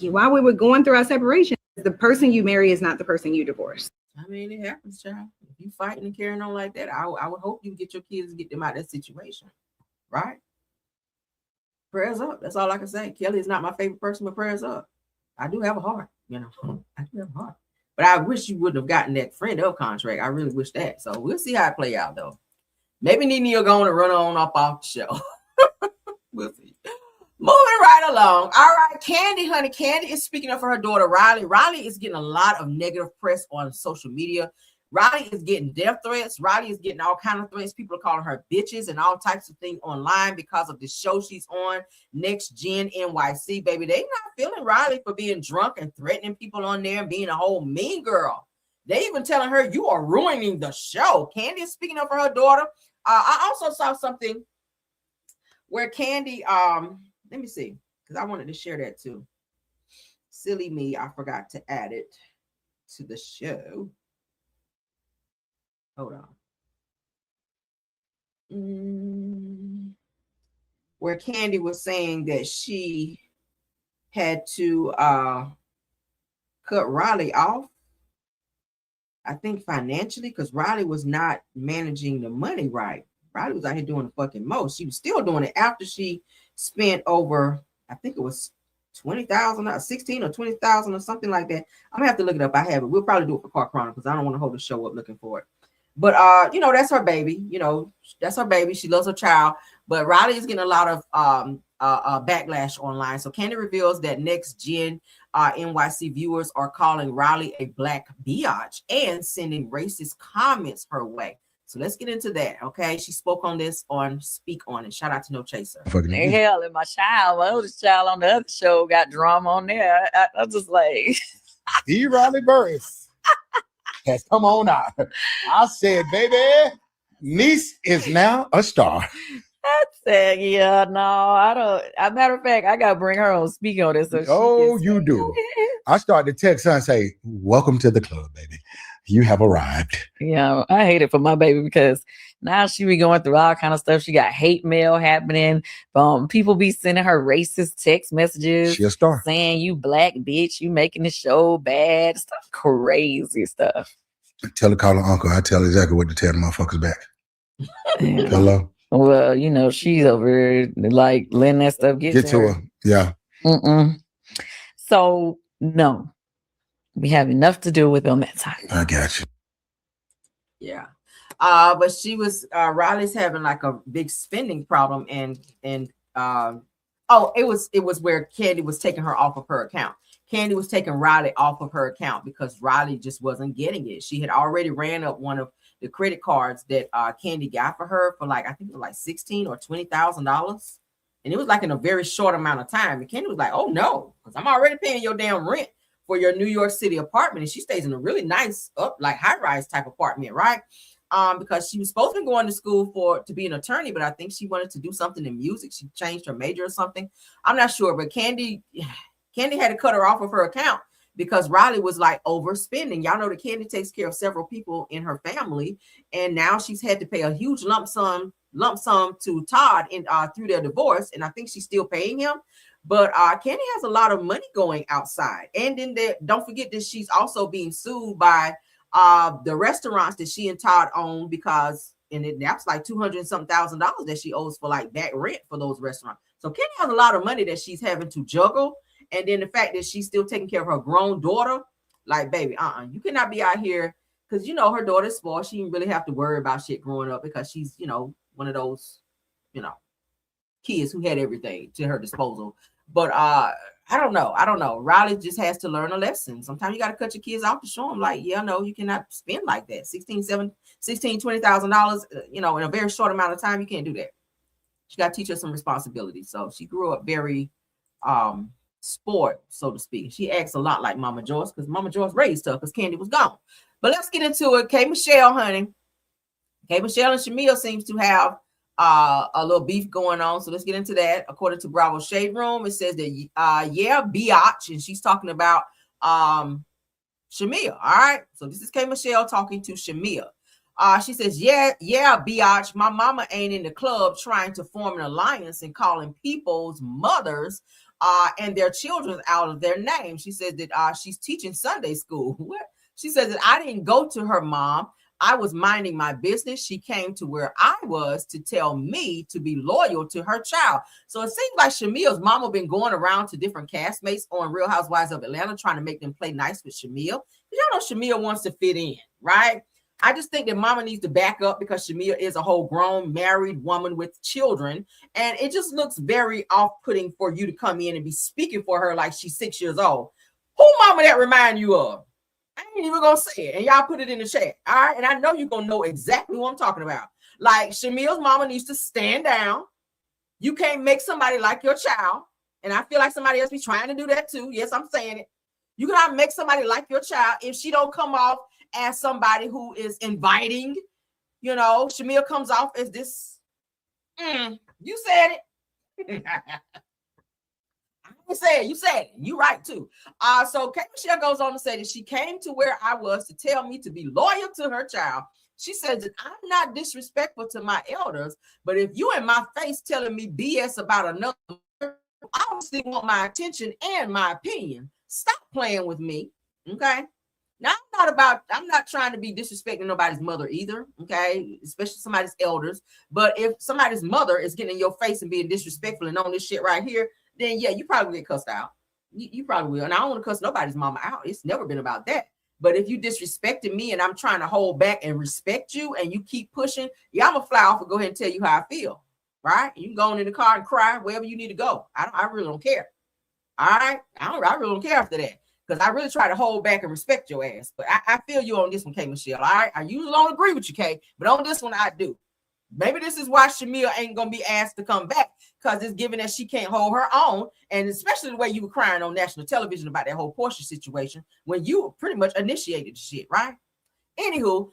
While we were going through our separation. The person you marry is not the person you divorce. I mean, it happens, child. If you fighting and carrying on like that, I would hope you get your kids and get them out of that situation. Right? Prayers up. That's all I can say. Kelly is not my favorite person, but prayers up. I do have a heart, I do have a heart. But I wish you wouldn't have gotten that friend of contract. I really wish that. So we'll see how it play out, though. Maybe Nene will go on and run on up off the show. We'll see. Moving right along. All right, Kandi, honey. Kandi is speaking up for her daughter, Riley. Riley is getting a lot of negative press on social media. Riley is getting death threats. Riley is getting all kinds of threats. People are calling her bitches and all types of things online because of the show she's on, Next Gen NYC, baby. They not feeling Riley for being drunk and threatening people on there and being a whole mean girl. They even telling her, you are ruining the show. Kandi is speaking up for her daughter. I also saw something where Kandi, let me see, because I wanted to share that too. Silly me, I forgot to add it to the show. Hold on. Where Kandi was saying that she had to cut Riley off, I think financially, because Riley was not managing the money right. Riley was out here doing the fucking most. She was still doing it after she spent over, I think it was 20,000, 16 or 20,000 or something like that. I'm gonna have to look it up. I have it. We'll probably do it for Car Chronicles. I don't want to hold the show up looking for it. But that's her baby. That's her baby. She loves her child. But Riley is getting a lot of backlash online. So Kandi reveals that next gen NYC viewers are calling Riley a black biatch and sending racist comments her way. So let's get into that, okay? She spoke on this on Speak On It. Shout out to No Chaser. Hell, and my oldest child on the other show got drama on there. I was just like, D. Riley Burruss has come on out. I said, baby, niece is now a star. I said, yeah, no, I don't. As a matter of fact, I got to bring her on Speak On It. So you do. I started to text her and say, welcome to the club, baby. You have arrived. Yeah, I hate it for my baby because now she be going through all kind of stuff. She got hate mail happening. People be sending her racist text messages. She a star. Saying you black bitch, you making the show bad. Stuff, crazy stuff. Tell her call her uncle. I tell her exactly what to tell the motherfuckers back. Hello. Well, you know, she's over here, like letting that stuff get to her. Yeah. So no. We have enough to do with on that side. I got you. Yeah. But she was Riley's having like a big spending problem and it was where Kandi was taking her off of her account. Kandi was taking Riley off of her account because Riley just wasn't getting it. She had already ran up one of the credit cards that Kandi got for her for like, I think it was like $16,000 or $20,000. And it was like in a very short amount of time. And Kandi was like, oh no, because I'm already paying your damn rent for your New York City apartment. And she stays in a really nice like high-rise type apartment, right? Because she was supposed to be going to school to be an attorney, but I think she wanted to do something in music. She changed her major or something. I'm not sure, but Kandi had to cut her off of her account because Riley was like overspending. Y'all know that Kandi takes care of several people in her family, and now she's had to pay a huge lump sum to Todd through their divorce, and I think she's still paying him. But Kandi has a lot of money going outside. And then don't forget that she's also being sued by the restaurants that she and Todd own because that's like $200,000 that she owes for like back rent for those restaurants. So Kandi has a lot of money that she's having to juggle. And then the fact that she's still taking care of her grown daughter, like, baby, you cannot be out here because, you know, her daughter's spoiled. She didn't really have to worry about shit growing up because she's, you know, one of those, you know, kids who had everything to her disposal. But I don't know. Riley just has to learn a lesson. Sometimes you got to cut your kids off to show them, like, yeah, no, you cannot spend like that. $20,000, you know, in a very short amount of time. You can't do that. She got to teach her some responsibility. So she grew up very sport, so to speak. She acts a lot like Mama Joyce because Mama Joyce raised her because Kandi was gone. But let's get into it. K. Michelle, honey. K. Michelle and Shamea seems to have a little beef going on, so let's get into that. According to Bravo Shade Room, it says that biatch, and she's talking about Shamea. All right, so this is K. Michelle talking to Shamea. She says, yeah, biatch, my mama ain't in the club trying to form an alliance and calling people's mothers and their children out of their name. She says that she's teaching Sunday school. What? She says that I didn't go to her mom. I was minding my business. She came to where I was to tell me to be loyal to her child. So it seems like Shamea's mama been going around to different castmates on Real Housewives of Atlanta trying to make them play nice with Shamea. Y'all know Shamea wants to fit in, right? I just think that mama needs to back up because Shamea is a whole grown married woman with children. And it just looks very off-putting for you to come in and be speaking for her like she's 6 years old. Who mama that remind you of? I ain't even gonna say it, and y'all put it in the chat. All right, and I know you're gonna know exactly what I'm talking about. Like, Shamea's mama needs to stand down. You can't make somebody like your child, and I feel like somebody else be trying to do that too. Yes, I'm saying it. You cannot make somebody like your child if she don't come off as somebody who is inviting. You know, Shamea comes off as this. You said it. You said it. You right too. So K. Michelle goes on to say that she came to where I was to tell me to be loyal to her child. She says that I'm not disrespectful to my elders, but if you in my face telling me BS about another, I obviously want my attention and my opinion. Stop playing with me. Okay. Now I'm not trying to be disrespecting nobody's mother either. Okay, especially somebody's elders. But if somebody's mother is getting in your face and being disrespectful and on this shit right here, then yeah, you probably get cussed out. You probably will. And I don't want to cuss nobody's mama out. It's never been about that. But if you disrespected me and I'm trying to hold back and respect you and you keep pushing, yeah, I'm gonna fly off and go ahead and tell you how I feel. right? You can go in the car and cry wherever you need to go. I really don't care. All right, I really don't care after that, because I really try to hold back and respect your ass. But I feel you on this one, K. Michelle. All right, I usually don't agree with you, K, but on this one I do. Maybe this is why Shamea ain't gonna be asked to come back, because it's given that she can't hold her own, and especially the way you were crying on national television about that whole Portia situation when you pretty much initiated the shit, right? Anywho,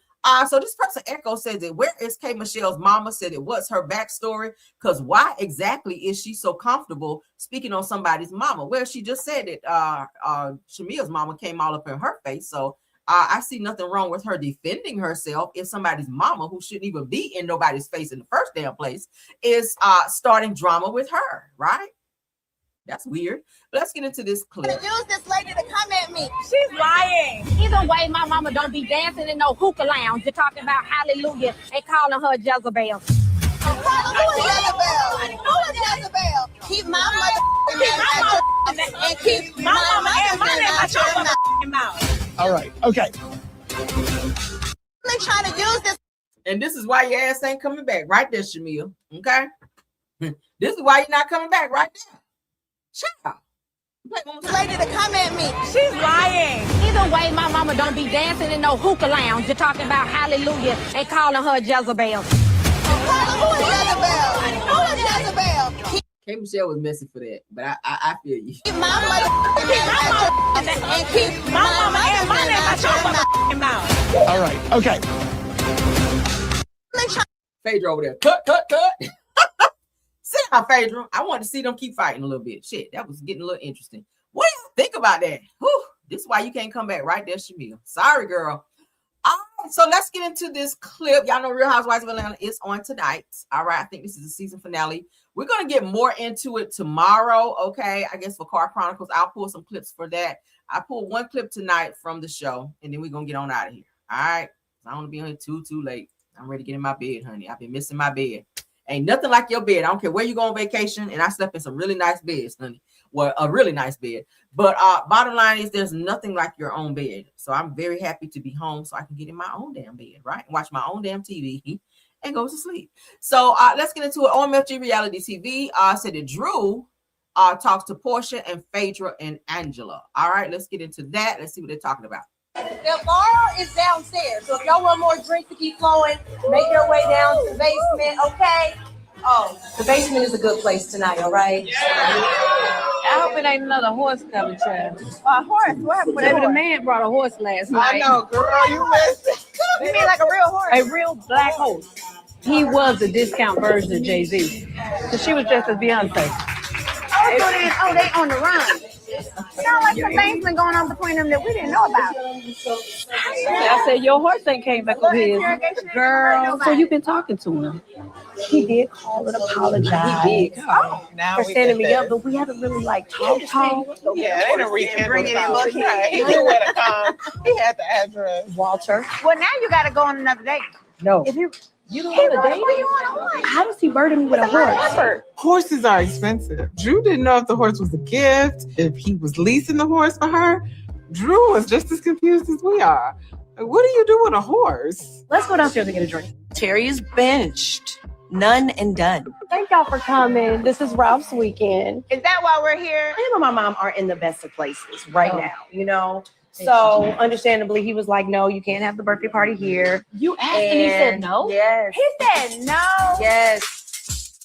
so this person Echo says that where is K. Michelle's mama? Said it what's her backstory? Because why exactly is she so comfortable speaking on somebody's mama? Well, she just said that Shamea's mama came all up in her face. So I see nothing wrong with her defending herself if somebody's mama, who shouldn't even be in nobody's face in the first damn place, is starting drama with her, right? That's weird. Let's get into this clip. Use this lady to come at me. She's lying. Either way, my mama don't be dancing in no hookah lounge. You're talking about hallelujah and calling her Jezebel. Jezebel. Keep my mother and keep my mama and my name out your mouth. All right. Okay. They're trying to use this. And this is why your ass ain't coming back right there, Shamea. Okay? This is why you're not coming back right there. Shut up. Lady to come at me. She's lying. Either way, my mama don't be dancing in no hookah lounge. You're talking about hallelujah and calling her Jezebel. Jezebel. K. Michelle was messy for that, but I feel you. Keep my mother and keep my mama and my name out your mouth. All right. Okay. Phaedra over there. Cut. Sit down, Phaedra. I want to see them keep fighting a little bit. Shit, that was getting a little interesting. What do you think about that? Whew, this is why you can't come back right there, Shamea. Sorry, girl. All right, so let's get into this clip. Y'all know Real Housewives of Atlanta is on tonight. All right, I think this is the season finale. We're going to get more into it tomorrow, okay? I guess for Car Chronicles, I'll pull some clips for that. I pulled one clip tonight from the show, and then we're going to get on out of here. All right? I don't want to be on here too late. I'm ready to get in my bed, honey. I've been missing my bed. Ain't nothing like your bed. I don't care where you go on vacation. And I slept in some really nice beds, honey. Well, a really nice bed. But bottom line is there's nothing like your own bed. So I'm very happy to be home so I can get in my own damn bed, right? And watch my own damn TV and go to sleep. So let's get into it. OMFG Reality TV said that Drew talks to Portia and Phaedra and Angela. All right, let's get into that. Let's see what they're talking about. The bar is downstairs, so if y'all want more drinks to keep flowing, make your way down to the basement, okay? Oh, the basement is a good place tonight, all right? Yeah. I hope it ain't another horse coming, child. A horse? What happened with Maybe the man brought a horse last night. I know, girl, you missed it. You mean like a real horse? A real black horse. He was the discount version of Jay-Z. So she was dressed as Beyonce. Oh, they on the run. Sound like some things been going on between them that we didn't know about. I said, your horse ain't came back over here. Girl, so you've been talking to him. He did call and apologize. He did call. For setting me up, but we haven't really talked. Yeah, they didn't rekindle the He knew where to come. He had the address. Walter. Well, now you got to go on another date. No. If You don't have a date? How does he burden me with a horse? Horses are expensive. Drew didn't know if the horse was a gift, if he was leasing the horse for her. Drew was just as confused as we are. What do you do with a horse? Let's go downstairs and get a drink. Terry is benched. None and done. Thank y'all for coming. This is Ralph's weekend. Is that why we're here? Him and my mom aren't in the best of places right now, you know? So understandably, he was like, no, you can't have the birthday party here. You asked and he said no? Yes. He said no? Yes.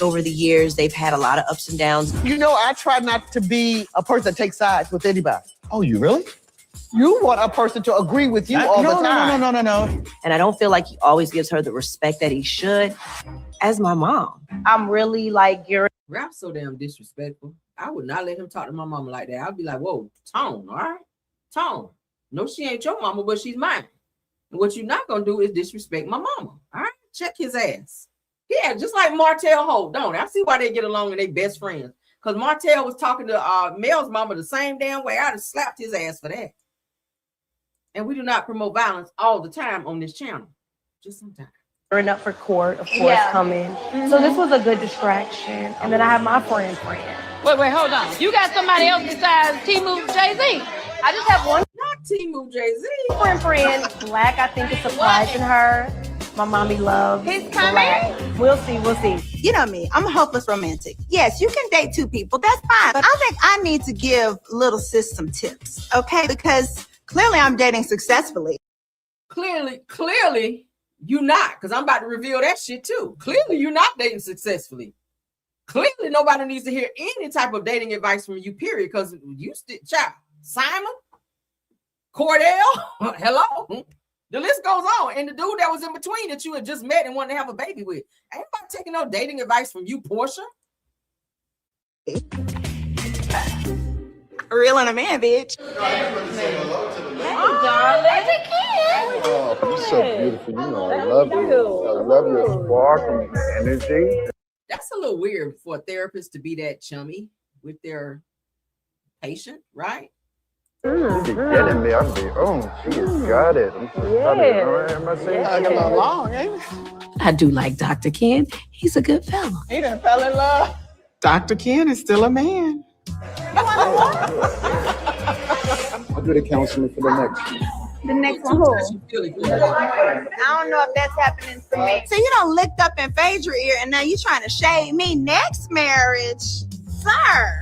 Over the years, they've had a lot of ups and downs. You know, I try not to be a person that takes sides with anybody. Oh, you really? You want a person to agree with you all the time. No. And I don't feel like he always gives her the respect that he should as my mom. I'm really Ralph's so damn disrespectful. I would not let him talk to my mama like that. I'd be like, whoa, Tone, all right? Tone. No, she ain't your mama, but she's mine. And what you're not going to do is disrespect my mama, all right? Check his ass. Yeah, just like Martell Holt, don't I? See why they get along and they best friends. Because Martell was talking to Mel's mama the same damn way. I'd have slapped his ass for that. And we do not promote violence all the time on this channel. Just sometimes. Turn up for court, of course, coming. Mm-hmm. So this was a good distraction. And then I have my friend. Wait, hold on. You got somebody else besides T-Move Jay-Z? I just have one. Not T-Move Jay-Z. Friend. Black, I think, is surprising her. My mommy loves He's coming. Black. We'll see. you know me, I'm a hopeless romantic. Yes, you can date two people, that's fine. But I think I need to give little sis some tips, okay? Because clearly I'm dating successfully. Clearly, you not, because I'm about to reveal that shit too. Clearly, you're not dating successfully. Clearly, nobody needs to hear any type of dating advice from you, period, because you still, child, Simon, Cordell, hello? The list goes on. And the dude that was in between that you had just met and wanted to have a baby with. Ain't nobody taking no dating advice from you, Portia. Real and a man, bitch. Hey, darling. Oh, you're so beautiful. You know, I love you. I love your spark and energy. That's a little weird for a therapist to be that chummy with their patient, right? She be getting me. I'm be, she has got it. Am I saying a little long, ain't it? I do like Dr. Ken. He's a good fella. He done fell in love. Dr. Ken is still a man. I'll do the counseling for the next one. The next one, who? I don't know if that's happening for me. So you done licked up in Phaedra ear and now you trying to shade me next marriage. Sir.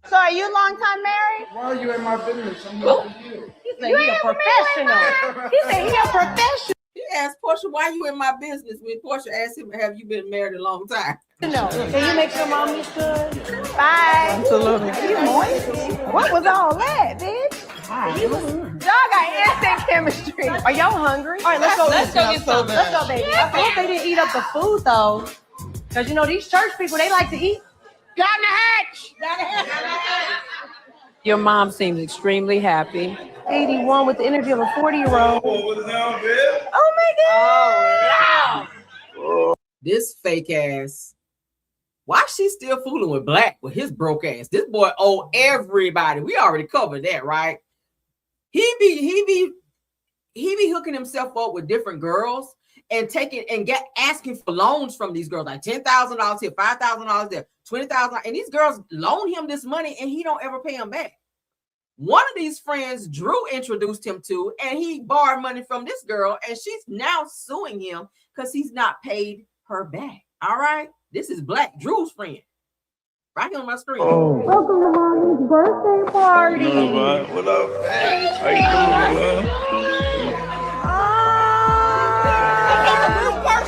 So are you long-time married? Why are you in my business? I'm helping you. He said he a professional. He said he a professional. He asked Portia, why you in my business? When Portia asked him, have you been married a long time? No. Can you make sure mommy's good? Bye. Absolutely. You moist? What was all that, bitch? Y'all got instant chemistry. Are y'all hungry? All right, let's go get some. Let's go, baby. I hope they didn't eat up the food though. Because you know these church people, they like to eat. Down the hatch. Your mom seems extremely happy. 81 with the energy of a 40-year-old. Oh my God. Oh, this fake ass. Why she still fooling with Black with his broke ass? This boy owe everybody. We already covered that, right? He be hooking himself up with different girls and asking for loans from these girls, like $10,000 here, $5,000 there, $20,000, and these girls loan him this money and he don't ever pay them back. One of these friends Drew introduced him to, and he borrowed money from this girl, and she's now suing him because he's not paid her back. All right, this is Black, Drew's friend, right here on my screen. Welcome to mommy's birthday party. What up? How you doing,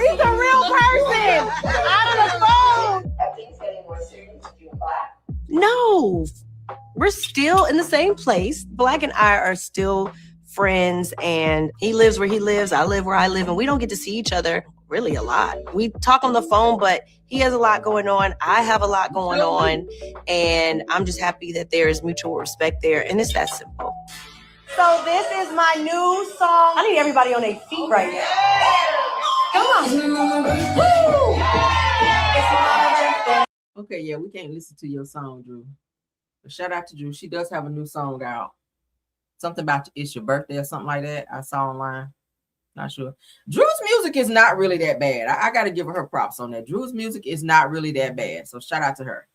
He's a real person. Out of the phone. No, we're still in the same place. Black and I are still friends, and he lives where he lives. I live where I live, and we don't get to see each other really a lot. We talk on the phone, but he has a lot going on. I have a lot going on, and I'm just happy that there is mutual respect there, and it's that simple. So this is my new song. I need everybody on their feet right now. Come on. Woo! Okay, yeah, we can't listen to your song, Drew. But shout out to Drew. She does have a new song out. Something about it's your birthday or something like that. I saw online. Not sure. Drew's music is not really that bad. I got to give her props on that. Drew's music is not really that bad. So shout out to her.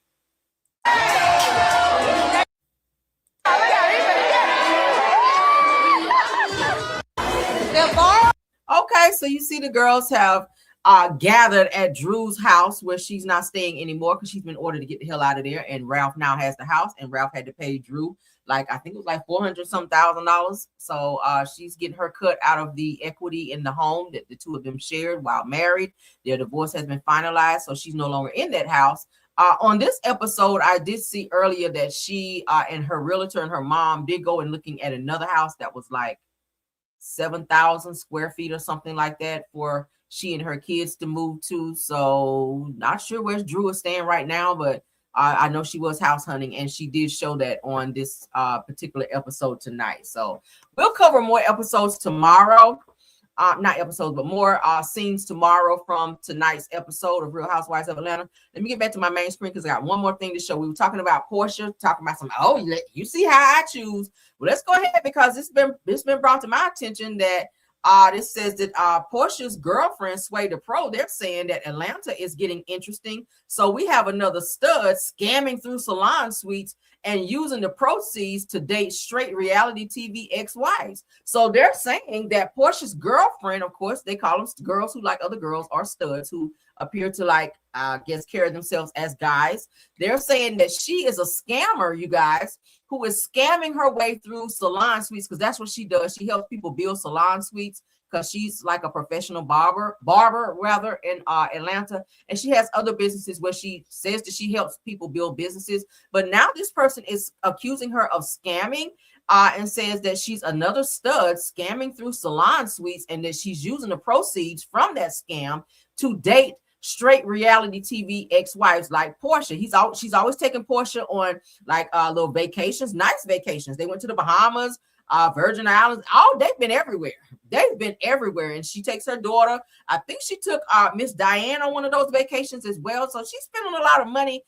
Okay, so you see the girls have gathered at Drew's house where she's not staying anymore because she's been ordered to get the hell out of there. And Ralph now has the house, and Ralph had to pay Drew like, I think it was like $400,000. So she's getting her cut out of the equity in the home that the two of them shared while married. Their divorce has been finalized, so she's no longer in that house. On this episode, I did see earlier that she and her realtor and her mom did go and looking at another house that was like 7,000 square feet or something like that for she and her kids to move to. So not sure where Drew is staying right now, but I know she was house hunting, and she did show that on this particular episode tonight. So we'll cover more episodes tomorrow. Not episodes, but more scenes tomorrow from tonight's episode of Real Housewives of Atlanta. Let me get back to my main screen because I got one more thing to show. We were talking about Portia, talking about some, you see how I choose. Well, let's go ahead because it's been brought to my attention that this says that Portia's girlfriend, Sway the Pro, they're saying that Atlanta is getting interesting. So we have another stud scamming through salon suites and using the proceeds to date straight reality TV ex-wives. So they're saying that Portia's girlfriend, of course, they call them girls who like other girls, or studs who appear to like, I guess, carry themselves as guys. They're saying that she is a scammer, you guys, who is scamming her way through salon suites, because that's what she does. She helps people build salon suites because she's like a professional barber rather, in Atlanta. And she has other businesses where she says that she helps people build businesses. But now this person is accusing her of scamming and says that she's another stud scamming through salon suites, and that she's using the proceeds from that scam to date straight reality TV ex-wives like Portia. She's always taking Portia on like little vacations, nice vacations. They went to the Bahamas, Virgin Islands. They've been everywhere. And she takes her daughter. I think she took Miss Diane on one of those vacations as well. So she's spending a lot of money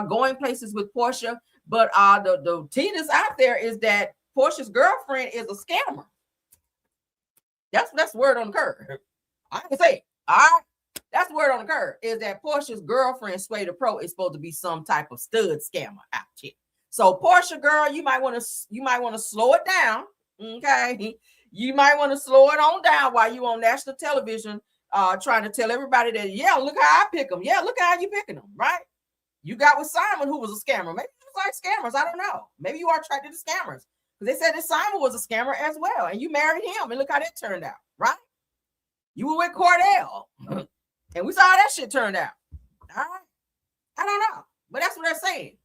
going places with Portia. But the tea that's out there is that Portia's girlfriend is a scammer. That's word on the curve. I can say it. All right. That's the word on the curve, is that Portia's girlfriend, Sway the Pro, is supposed to be some type of stud scammer out here. So Portia, girl, you might want to slow it down. Okay. You might want to slow it on down while you on national television, trying to tell everybody that, yeah, look how I pick them. Yeah, look how you picking them, right? You got with Simon, who was a scammer. Maybe you like scammers. I don't know. Maybe you are attracted to scammers. Because they said that Simon was a scammer as well. And you married him. And look how that turned out, right? You were with Cordell. And we saw how that shit turned out. All right. I don't know. But that's what they're saying.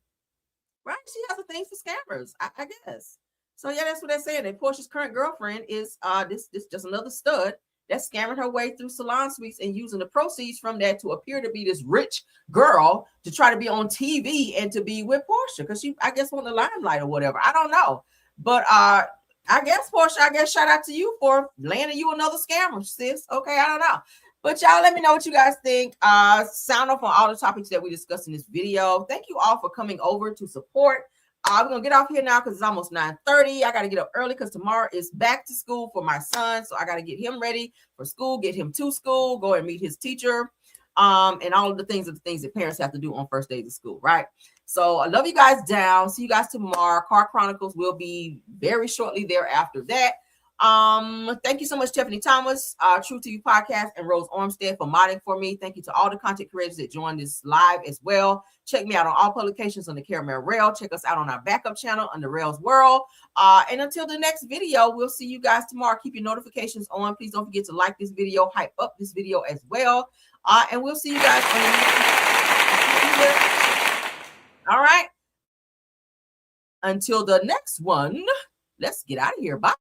Right? She has a thing for scammers, I guess. So yeah, that's what they're saying. That Portia's current girlfriend is this just another stud that's scamming her way through salon suites and using the proceeds from that to appear to be this rich girl to try to be on TV and to be with Portia. Because she, I guess, want the limelight or whatever. I don't know. But I guess, Portia, shout out to you for landing you another scammer, sis. Okay, I don't know. But y'all, let me know what you guys think. Sound off on all the topics that we discussed in this video. Thank you all for coming over to support. We're going to get off here now because it's almost 9:30. I got to get up early because tomorrow is back to school for my son. So I got to get him ready for school, get him to school, go and meet his teacher, and all of the things that parents have to do on first days of school, right? So I love you guys down. See you guys tomorrow. Car Chronicles will be very shortly thereafter that. Thank you so much, Tiffany Thomas, True TV Podcast, and Rose Armstead for modding for me. Thank you to all the content creators that joined this live as well. Check me out on all publications on the Caramel Rail. Check us out on our backup channel on the Rails World. And until the next video, we'll see you guys tomorrow. Keep your notifications on. Please don't forget to like this video, hype up this video as well. And we'll see you guys on the next video. All right. Until the next one, let's get out of here. Bye.